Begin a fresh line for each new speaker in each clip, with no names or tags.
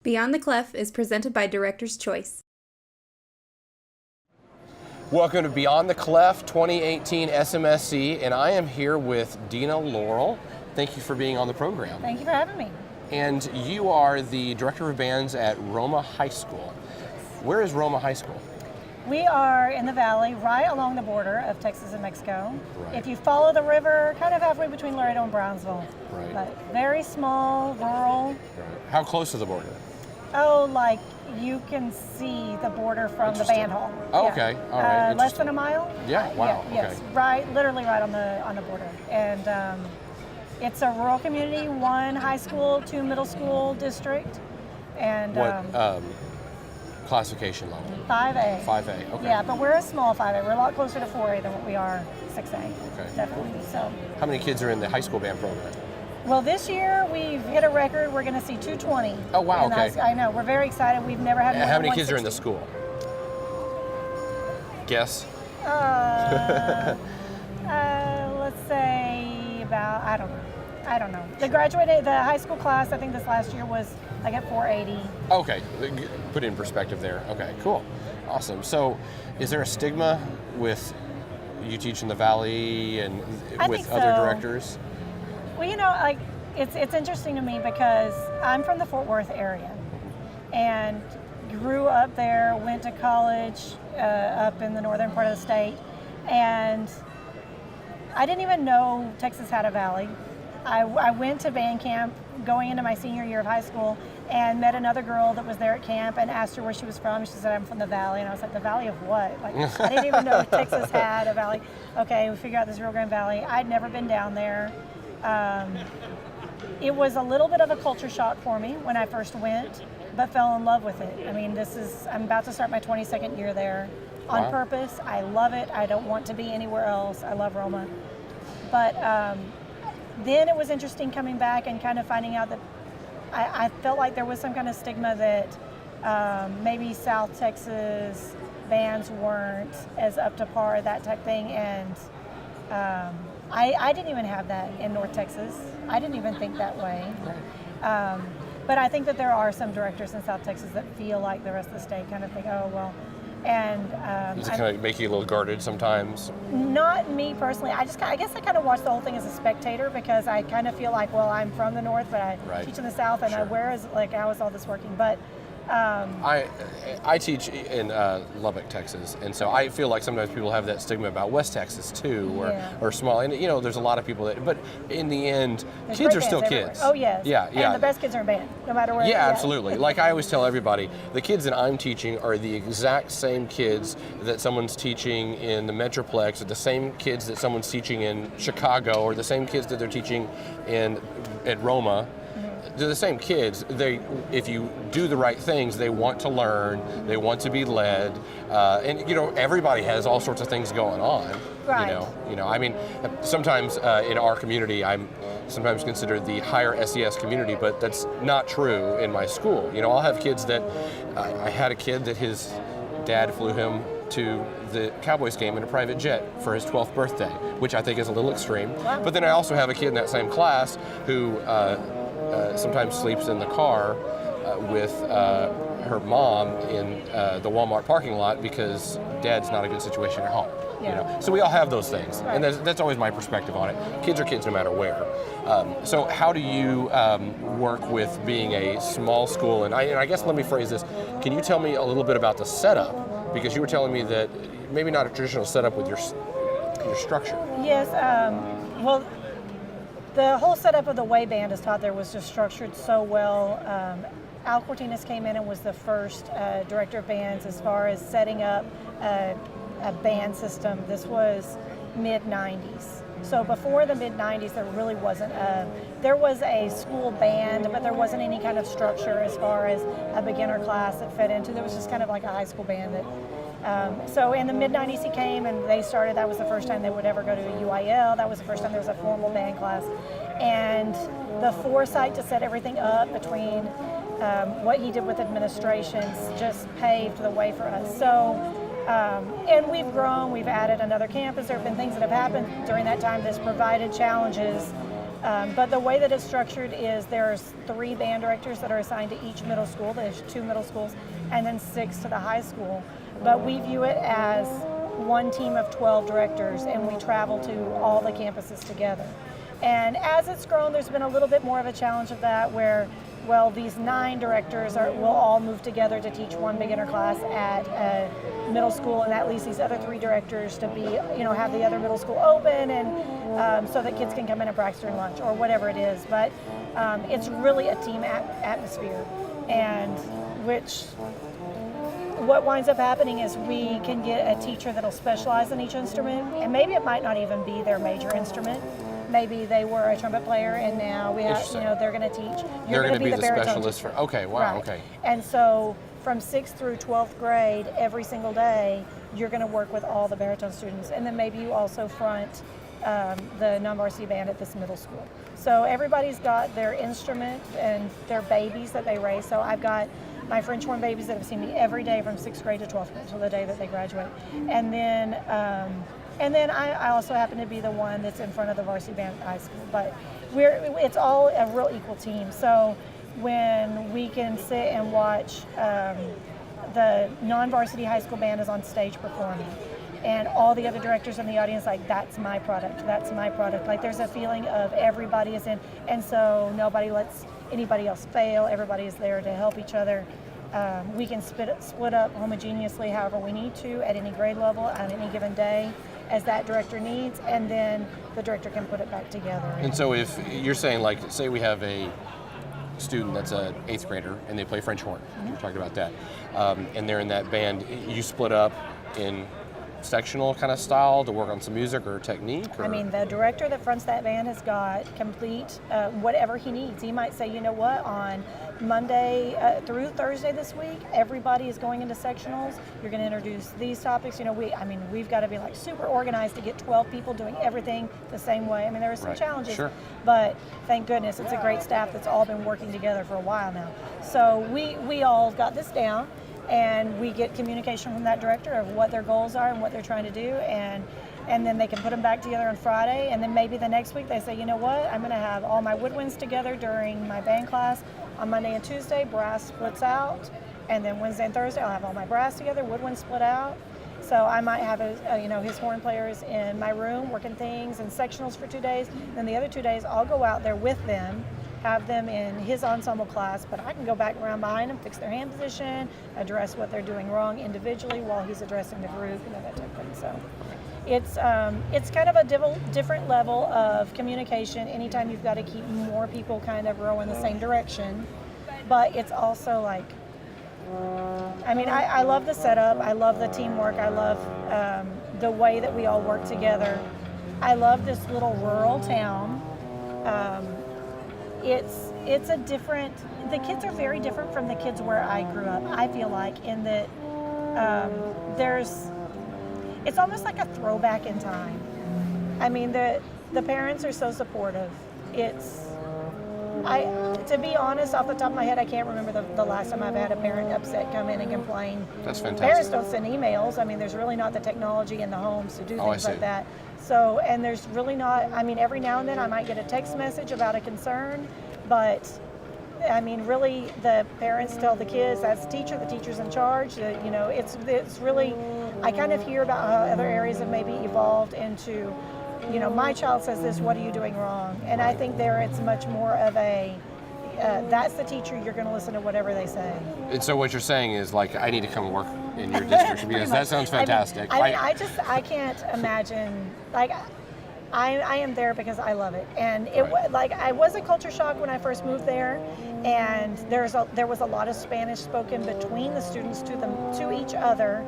Beyond the Clef is presented by Director's Choice.
Welcome to Beyond the Clef 2018 SMSC, and I am here with Dena Laurel. Thank you for being on the program.
Thank you for having me.
And you are the Director of Bands at Roma High School. Where is Roma High School?
We are in the valley, right along the border of Texas and Mexico.
Right.
If you follow the river, kind of halfway between Laredo and Brownsville.
Right.
But very small, rural.
Right. How close to the border?
Oh, like you can see the border from the band hall.
Oh,
Yeah.
okay. All right.
Less than a mile.
Yeah. Wow.
Yeah, yes,
Okay.
right, literally right on the border. And it's a rural community, one high school, two middle school district, and
What classification level?
5A.
5A. Okay.
Yeah, but we're a small 5A. We're a lot closer to 4A than what we are 6A.
Okay.
Definitely. So.
How many kids are in the high school band program?
Well, this year we've hit a record. We're going to see 220.
Oh, wow, okay.
I know. We're very excited. We've never had more
How
than
many kids are in the
160.
school? Guess.
Let's say about, I don't know. The high school class, I think this last year was like at 480.
Okay, put it in perspective there. Okay, cool, awesome. So, is there a stigma with you teaching the Valley and
I
with
think
other
so.
directors?
Well, like it's interesting to me because I'm from the Fort Worth area and grew up there, went to college up in the northern part of the state, and I didn't even know Texas had a valley. I went to band camp going into my senior year of high school and met another girl that was there at camp and asked her where she was from. She said, I'm from the Valley. And I was like, the Valley of what? Like, I didn't even know Texas had a valley. Okay, we figured out this Rio Grande Valley. I'd never been down there. It was a little bit of a culture shock for me when I first went, but fell in love with it. I mean, I'm about to start my 22nd year there on
Wow.
purpose. I love it. I don't want to be anywhere else. I love Roma. But then it was interesting coming back and kind of finding out that I felt like there was some kind of stigma that maybe South Texas bands weren't as up to par, that type thing. And I didn't even have that in North Texas. I didn't even think that way. But I think that there are some directors in South Texas that feel like the rest of the state kind of think, oh, well. And
Does it kind of make you a little guarded sometimes?
not me personally. I guess I kind of watch the whole thing as a spectator because I kind of feel like, well, I'm from the North, but I
Right.
teach in the South, and
Sure.
how is all this working? But
I teach in Lubbock, Texas, and so I feel like sometimes people have that stigma about West Texas too, or small. And there's a lot of people that, but in the end,
there's
kids
great
are still
bands everywhere.
kids.
Oh yes.
Yeah, yeah.
And the best kids are in band, no matter where.
Yeah, absolutely. Like I always tell everybody, the kids that I'm teaching are the exact same kids that someone's teaching in the Metroplex, or the same kids that someone's teaching in Chicago, or the same kids that they're teaching at Roma. They're the same kids. If you do the right things, they want to learn, they want to be led, and everybody has all sorts of things going on.
Right.
I mean, sometimes in our community, I'm sometimes considered the higher SES community, but that's not true in my school. I'll have kids that I had a kid that his dad flew him to the Cowboys game in a private jet for his 12th birthday, which I think is a little extreme.
Wow.
But then I also have a kid in that same class who sometimes sleeps in the car with her mom in the Walmart parking lot because dad's not a good situation at home.
Yeah.
So we all have those things,
Right.
and that's always my perspective on it. Kids are kids no matter where. So how do you work with being a small school? And I guess let me phrase this. Can you tell me a little bit about the setup? Because you were telling me that maybe not a traditional setup with your structure.
Yes. Well, the whole setup of the way band is taught there was just structured so well. Al Cortinas came in and was the first director of bands as far as setting up a band system. This was mid-90s. So before the mid-90s, there really wasn't there was a school band, but there wasn't any kind of structure as far as a beginner class that fed into. There was just kind of like a high school band that so in the mid-90s he came and they started, that was the first time they would ever go to a UIL. That was the first time there was a formal band class. And the foresight to set everything up between what he did with administrations just paved the way for us. So, and we've grown, we've added another campus. There have been things that have happened during that time that's provided challenges But the way that it's structured is there's 3 band directors that are assigned to each middle school. There's 2 middle schools and then 6 to the high school. But we view it as one team of 12 directors, and we travel to all the campuses together. And as it's grown, there's been a little bit more of a challenge of that where, well, these 9 directors will all move together to teach one beginner class at a middle school, and that leaves these other 3 directors to be, have the other middle school open, and so that kids can come in and practice during lunch or whatever it is. But it's really a team atmosphere, and what winds up happening is we can get a teacher that'll specialize in each instrument, and maybe it might not even be their major instrument. Maybe they were a trumpet player, and now we have, they're going to teach.
They're going to be the specialist
teacher.
for. Okay, wow,
right.
Okay.
And so from 6th through 12th grade, every single day, you're going to work with all the baritone students, and then maybe you also front the non-varsity band at this middle school. So everybody's got their instrument and their babies that they raise. So I've got my French horn babies that have seen me every day from 6th grade to 12th grade until the day that they graduate. And then I also happen to be the one that's in front of the varsity band at high school. But it's all a real equal team. So when we can sit and watch the non-varsity high school band is on stage performing, and all the other directors in the audience, like, that's my product. Like, there's a feeling of everybody is in, and so nobody lets anybody else fail. Everybody is there to help each other. We can split up homogeneously however we need to at any grade level on any given day as that director needs, and then the director can put it back together.
And so if you're saying, like, say we have a student that's an 8th grader and they play French horn, we're talking about that, and they're in that band, you split up in sectional kind of style to work on some music or technique? Or?
I mean, the director that fronts that band has got complete whatever he needs. He might say, you know what, on Monday through Thursday this week, everybody is going into sectionals. You're going to introduce these topics. We've got to be like super organized to get 12 people doing everything the same way. I mean, there are some challenges, but thank goodness it's a great staff that's all been working together for a while now. So we all got this down. And we get communication from that director of what their goals are and what they're trying to do, and then they can put them back together on Friday, and then maybe the next week they say, you know what, I'm going to have all my woodwinds together during my band class on Monday and Tuesday, brass splits out, and then Wednesday and Thursday I'll have all my brass together, woodwinds split out. So I might have his horn players in my room working things and sectionals for 2 days, then the other 2 days I'll go out there with them, have them in his ensemble class, but I can go back around behind them, fix their hand position, address what they're doing wrong individually while he's addressing the group, that type of thing. So it's kind of a different level of communication anytime you've got to keep more people kind of rowing the same direction. But it's also like, I love the setup, I love the teamwork, I love the way that we all work together. I love this little rural town. It's a different, the kids are very different from the kids where I grew up, I feel like, in that it's almost like a throwback in time. I mean, the parents are so supportive. To be honest, off the top of my head, I can't remember the last time I've had a parent upset come in and complain.
That's fantastic.
Parents don't send emails. I mean, there's really not the technology in the homes to do things like that. So, and there's really not, every now and then I might get a text message about a concern, but really the parents tell the kids, that's the teacher's in charge. It's really, I kind of hear about how other areas have maybe evolved into, my child says this, what are you doing wrong? And I think there it's much more of a, that's the teacher, you're going to listen to whatever they say.
And so what you're saying is, like, I need to come work in your district because that sounds fantastic.
I can't imagine, like, I am there because I love it. And I was a culture shock when I first moved there, and there was a lot of Spanish spoken between the students to each other.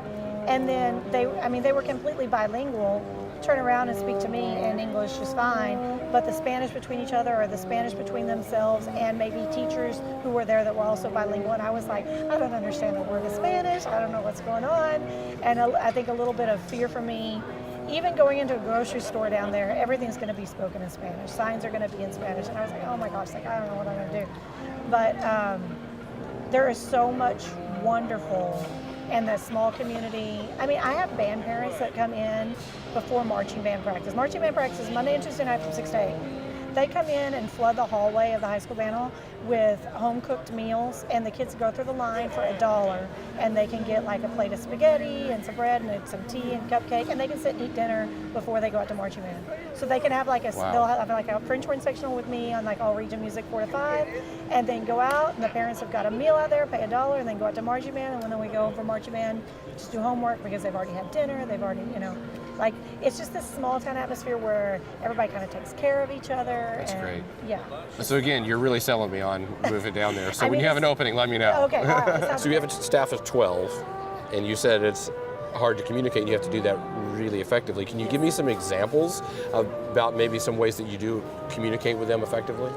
And then they were completely bilingual, turn around and speak to me in English just fine, but the Spanish between each other or the Spanish between themselves and maybe teachers who were there that were also bilingual, and I was like, I don't understand a word of Spanish, I don't know what's going on, and I think a little bit of fear for me. Even going into a grocery store down there, everything's going to be spoken in Spanish. Signs are going to be in Spanish, and I was like, oh my gosh, I don't know what I'm going to do. But there is so much wonderful in the small community. I have band parents that come in before marching band practice. Marching band practice is Monday and Tuesday night from 6 to 8. they come in and flood the hallway of the high school band hall with home-cooked meals, and the kids go through the line for $1, and they can get like a plate of spaghetti and some bread and some tea and cupcake, and they can sit and eat dinner before they go out to marching band. So they can have like they'll have like a French horn sectional with me on like all region music 4 to 5, and then go out, and the parents have got a meal out there, pay $1, and then go out to marching band, and then we go home for marching band, just do homework because they've already had dinner, they've already, like, it's just this small town atmosphere where everybody kind of takes care of each other.
That's great.
Yeah.
So again, you're really selling me on moving down there. So
I
when
mean,
you have an opening, let me know.
Okay, all right.
So you have a staff of 12, and you said it's hard to communicate, and you have to do that really effectively. Can you give me some examples about maybe some ways that you do communicate with them effectively?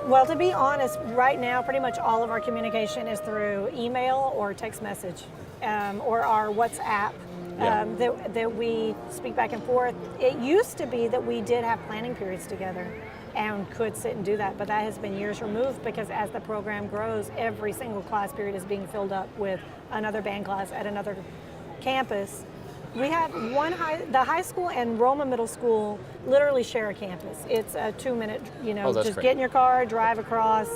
Well, to be honest, right now, pretty much all of our communication is through email or text message, or our WhatsApp. That we speak back and forth. It used to be that we did have planning periods together and could sit and do that, but that has been years removed because as the program grows, every single class period is being filled up with another band class at another campus. We have the high school and Roma Middle School literally share a campus. It's a 2-minute, just
great.
get in your car, drive across,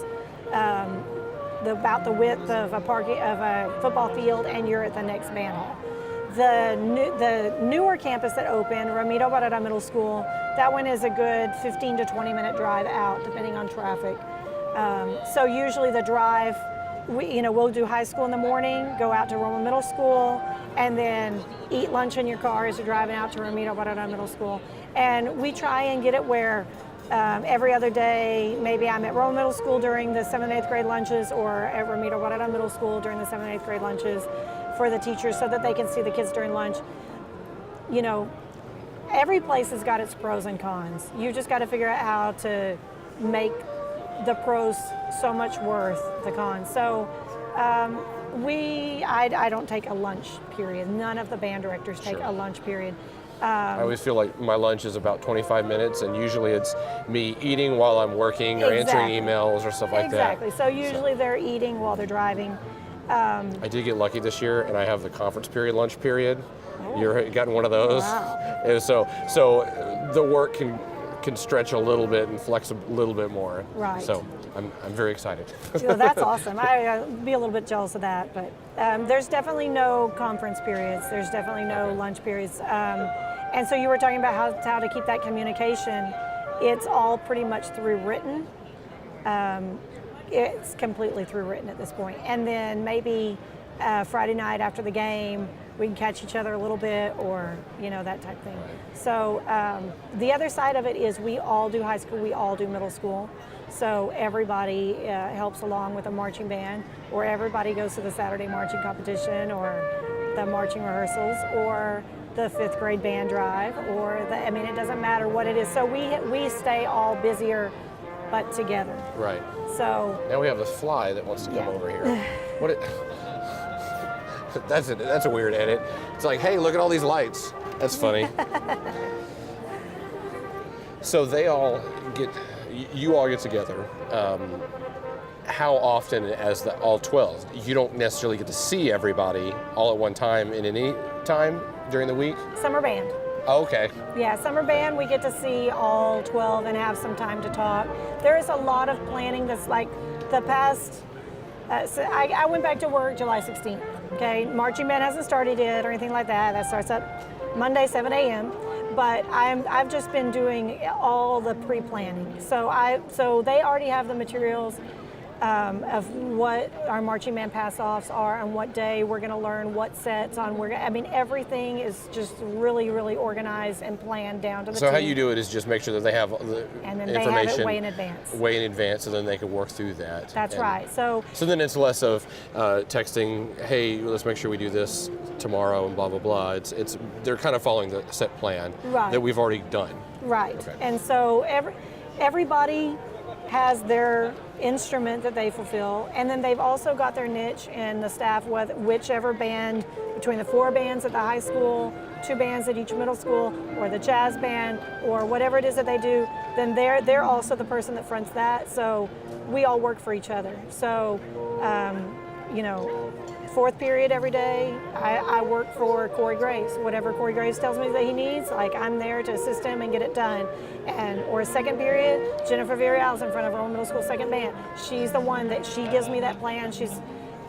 about the width of a football field, and you're at the next band hall. The newer campus that opened, Ramiro Barrera Middle School, that one is a good 15 to 20 minute drive out, depending on traffic. So usually the drive, we'll do high school in the morning, go out to Roma Middle School, and then eat lunch in your car as you're driving out to Ramiro Barrera Middle School. And we try and get it where every other day, maybe I'm at Roma Middle School during the 7th and 8th grade lunches, or at Ramiro Barrera Middle School during the 7th and 8th grade lunches, for the teachers so that they can see the kids during lunch. Every place has got its pros and cons. You just got to figure out how to make the pros so much worth the cons. So I don't take a lunch period. None of the band directors take a lunch period.
I always feel like my lunch is about 25 minutes, and usually it's me eating while I'm working or answering emails or stuff like that.
Exactly. So usually they're eating while they're driving.
I did get lucky this year, and I have the conference period, lunch period. You're gotten one of those.
Wow.
And so the work can stretch a little bit and flex a little bit more.
Right.
So I'm very excited.
That's awesome. I'd be a little bit jealous of that, but there's definitely no conference periods. There's definitely no lunch periods. And so you were talking about how to keep that communication. It's all pretty much through written. It's completely through written at this point. And then maybe Friday night after the game, we can catch each other a little bit, or that type of thing. So the other side of it is we all do high school, we all do middle school. So everybody helps along with a marching band, or everybody goes to the Saturday marching competition, or the marching rehearsals, or the 5th grade band drive, or it doesn't matter what it is. So we stay all busier, but together.
Right.
So
now we have this fly that wants to come over here. That's a weird edit. It's like, hey, look at all these lights. That's funny. So you all get together. How often, as all 12? You don't necessarily get to see everybody all at one time in any time during the week?
Summer band.
Oh, okay.
Yeah, summer band, we get to see all 12 and have some time to talk. There is a lot of planning that's like the past, so I went back to work July 16th, okay? Marching band hasn't started yet or anything like that. That starts up Monday, 7 a.m. But I've just been doing all the pre-planning. So they already have the materials of what our marching band pass-offs are, on what day we're going to learn what sets on. Everything is just really, really organized and planned down to the
So
T.
how you do it is just make sure that they have the
And then
information
they have it way in advance.
Way in advance, so then they can work through that.
That's right. So
then it's less of texting, hey, let's make sure we do this tomorrow and blah, blah, blah. They're kind of following the set plan that we've already done.
Right.
Okay.
And so everybody has their instrument that they fulfill, and then they've also got their niche in the staff, whichever band, between the 4 bands at the high school, 2 bands at each middle school, or the jazz band, or whatever it is that they do, then they're also the person that fronts that. So we all work for each other. So fourth period every day, I work for Corey Graves. Whatever Corey Graves tells me that he needs, like I'm there to assist him and get it done. Or a second period, Jennifer Villarreal's in front of Roma Middle School second band. She's the one that she gives me that plan.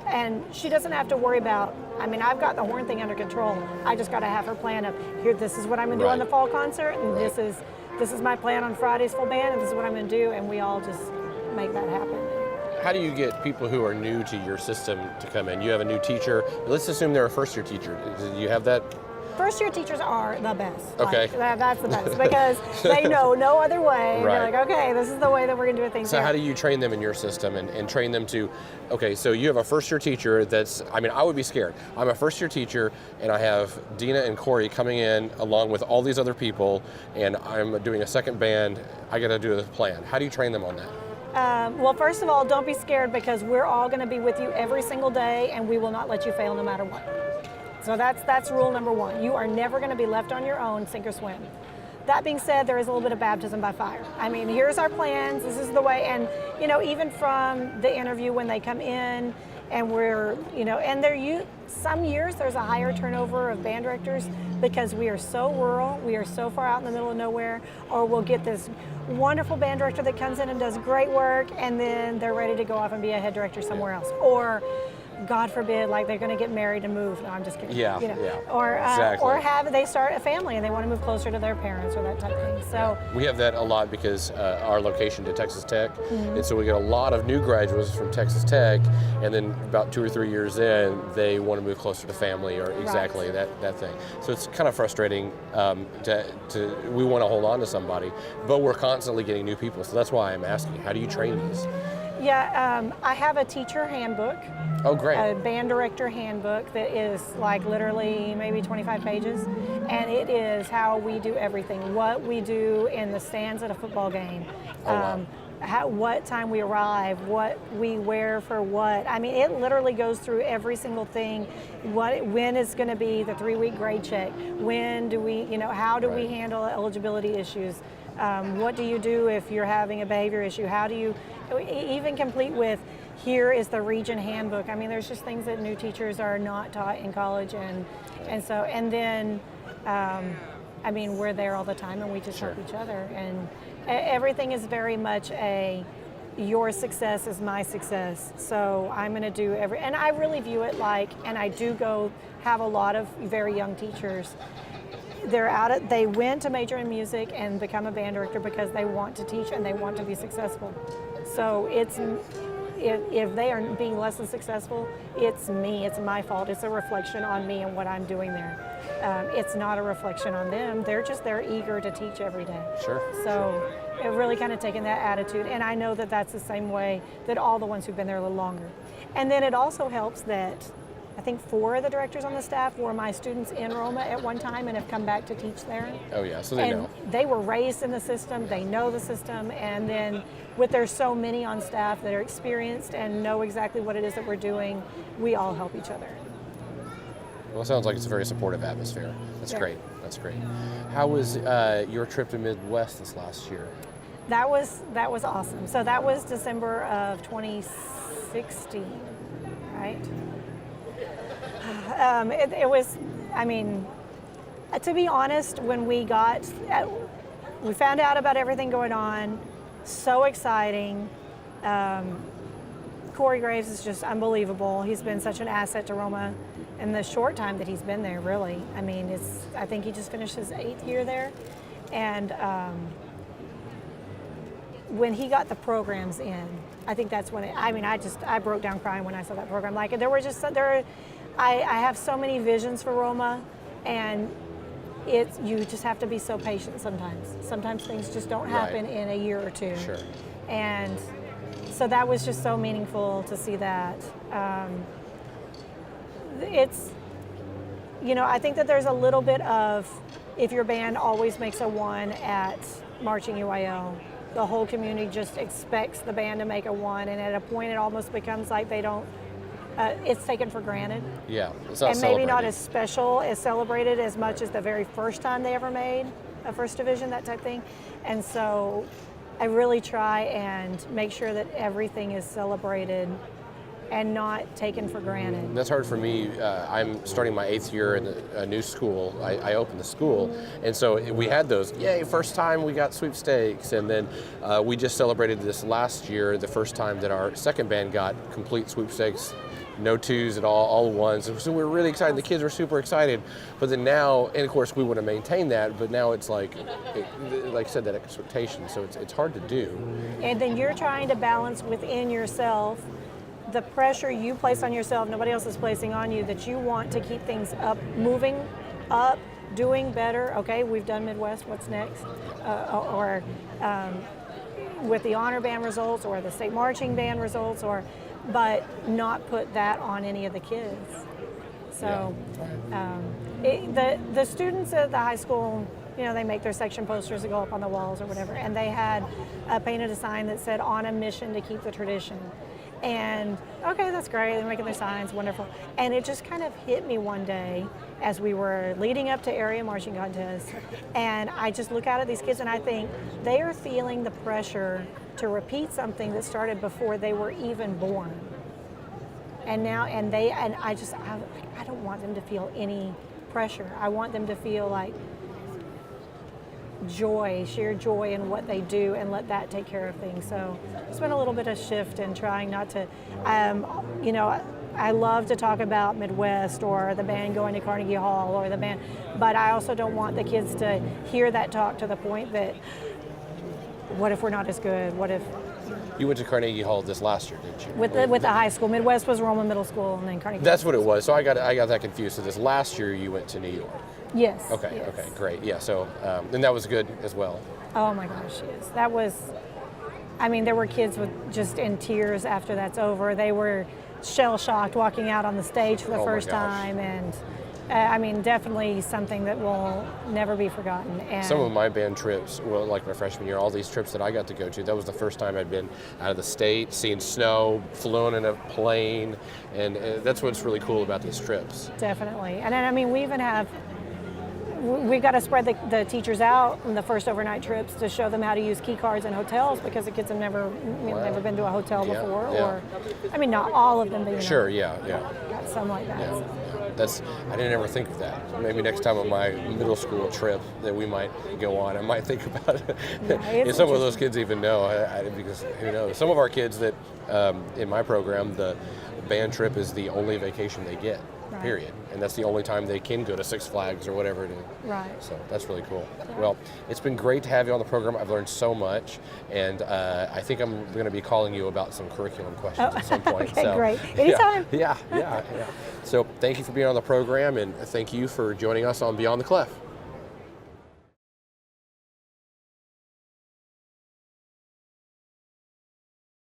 And she doesn't have to worry about, I've got the horn thing under control. I just got to have her plan of, here, this is what I'm going to do on the fall concert, and this is my plan on Friday's full band, and this is what I'm going to do, and we all just make that happen.
How do you get people who are new to your system to come in? You have a new teacher. Let's assume they're a first-year teacher. Do you have that?
First-year teachers are the best.
Okay.
That's the best because they know no other way.
Right.
They're like, okay, this is the way that we're going to do things.
So
here.
how do you train them in your system and train them to, okay, so you have a first-year teacher that's, I would be scared. I'm a first-year teacher, and I have Dena and Corey coming in along with all these other people, and I'm doing a second band. I got to do a plan. How do you train them on that?
Well, first of all, don't be scared because we're all going to be with you every single day, and we will not let you fail no matter what. So that's rule number one. You are never going to be left on your own, sink or swim. That being said, there is a little bit of baptism by fire. Here's our plans. This is the way. And, even from the interview when they come in and we're, and some years there's a higher turnover of band directors because we are so rural, we are so far out in the middle of nowhere, or we'll get this wonderful band director that comes in and does great work and then they're ready to go off and be a head director somewhere else. Or God forbid, like they're going to get married and move. No, I'm just kidding.
Yeah.
Or
Exactly.
or they start a family and they want to move closer to their parents or that type of thing. So
we have that a lot because our location to Texas Tech, and so we get a lot of new graduates from Texas Tech, and then about 2 or 3 years in, they want to move closer to family or exactly that thing. So it's kind of frustrating. We want to hold on to somebody, but we're constantly getting new people. So that's why I'm asking, how do you train these?
Yeah, I have a teacher handbook.
Oh, great.
A band director handbook that is like literally maybe 25 pages. And it is how we do everything. What we do in the stands at a football game.
Wow.
What time we arrive, what we wear for what. It literally goes through every single thing. When is going to be the 3-week grade check? When do we, how do we handle eligibility issues? What do you do if you're having a behavior issue? How do you, even complete with, here is the region handbook. There's just things that new teachers are not taught in college, and then we're there all the time, and we just help each other, and everything is very much your success is my success. So I'm going to do and I really view it like, and I do go have a lot of very young teachers. They went to major in music and become a band director because they want to teach and they want to be successful. So if they are being less than successful, it's me, it's my fault. It's a reflection on me and what I'm doing there. It's not a reflection on them. They're eager to teach every day.
Sure.
So it really kind of taken that attitude. And I know that that's the same way that all the ones who've been there a little longer. And then it also helps that I think 4 of the directors on the staff were my students in Roma at one time and have come back to teach there.
Oh yeah, so they know.
They were raised in the system, they know the system, and then there's so many on staff that are experienced and know exactly what it is that we're doing, we all help each other.
Well, it sounds like it's a very supportive atmosphere. That's great. That's great. How was your trip to Midwest this last year?
That was awesome. So that was December of 2016, right? It was, to be honest, when we found out about everything going on, so exciting. Corey Graves is just unbelievable. He's been such an asset to Roma in the short time that he's been there, really. I think he just finished his 8th year there. And when he got the programs in, I think that's when I broke down crying when I saw that program. I have so many visions for Roma, and you just have to be so patient sometimes. Sometimes things just don't happen in a year or two.
Sure.
And so that was just so meaningful to see that. I think that there's a little bit of, if your band always makes a 1 at Marching UIL, the whole community just expects the band to make a 1, and at a point it almost becomes like they don't, it's taken for granted.
Yeah, it's not
and maybe not as special, as celebrated as much as the very first time they ever made a first division, that type thing. And so I really try and make sure that everything is celebrated and not taken for granted.
That's hard for me. I'm starting my 8th year in a new school. I opened the school, and so we had those, yay, first time we got sweepstakes, and then we just celebrated this last year, the first time that our second band got complete sweepstakes, no twos at all ones. So we were really excited. The kids were super excited, but then now, and of course we want to maintain that, but now it's like I said, that expectation, so it's hard to do.
And then you're trying to balance within yourself the pressure you place on yourself, nobody else is placing on you, that you want to keep things up, moving up, doing better. Okay, we've done Midwest, what's next? Or with the honor band results or the state marching band results, but not put that on any of the kids. So the students at the high school, they make their section posters that go up on the walls or whatever, and they had painted a sign that said, "On a mission to keep the tradition." And okay, that's great, they're making their signs, wonderful. And it just kind of hit me one day as we were leading up to area marching contests, and I just look out at these kids and I think they are feeling the pressure to repeat something that started before they were even born. And now, I don't want them to feel any pressure. I want them to feel like joy, sheer joy in what they do, and let that take care of things. So it's been a little bit of shift in trying not to, I love to talk about Midwest or the band going to Carnegie Hall or the band, but I also don't want the kids to hear that talk to the point that, what if we're not as good? What if?
You went to Carnegie Hall this last year, didn't you?
With the high school. Midwest was Roma Middle School, and then Carnegie.
That's what it was. So I got that confused. So this last year you went to New York.
Yes.
Okay.
Yes.
Okay. Great. Yeah. So and that was good as well.
Oh my gosh, yes. That was. There were kids with just in tears after that's over. They were shell shocked walking out on the stage for the first time, and definitely something that will never be forgotten. And
some of my band trips, well, like my freshman year, all these trips that I got to go to, that was the first time I'd been out of the state, seeing snow, flown in a plane, and that's what's really cool about these trips.
Definitely. And then, we even have, we've got to spread the teachers out in the first overnight trips to show them how to use key cards in hotels, because the kids have never been to a hotel before.
Yeah.
Or, not all of them, but
Sure, yeah.
Got some like that.
Yeah. I didn't ever think of that. Maybe next time on my middle school trip that we might go on, I might think about it. If some of those kids even know, because who knows? Some of our kids that in my program, the band trip is the only vacation they get.
Right.
Period. And that's the only time they can go to Six Flags or whatever.
Right.
So that's really cool. Well, it's been great to have you on the program. I've learned so much, and I think I'm going to be calling you about some curriculum questions at some point.
Okay,
so,
great. Anytime.
Yeah. So thank you for being on the program, and thank you for joining us on Beyond the Clef.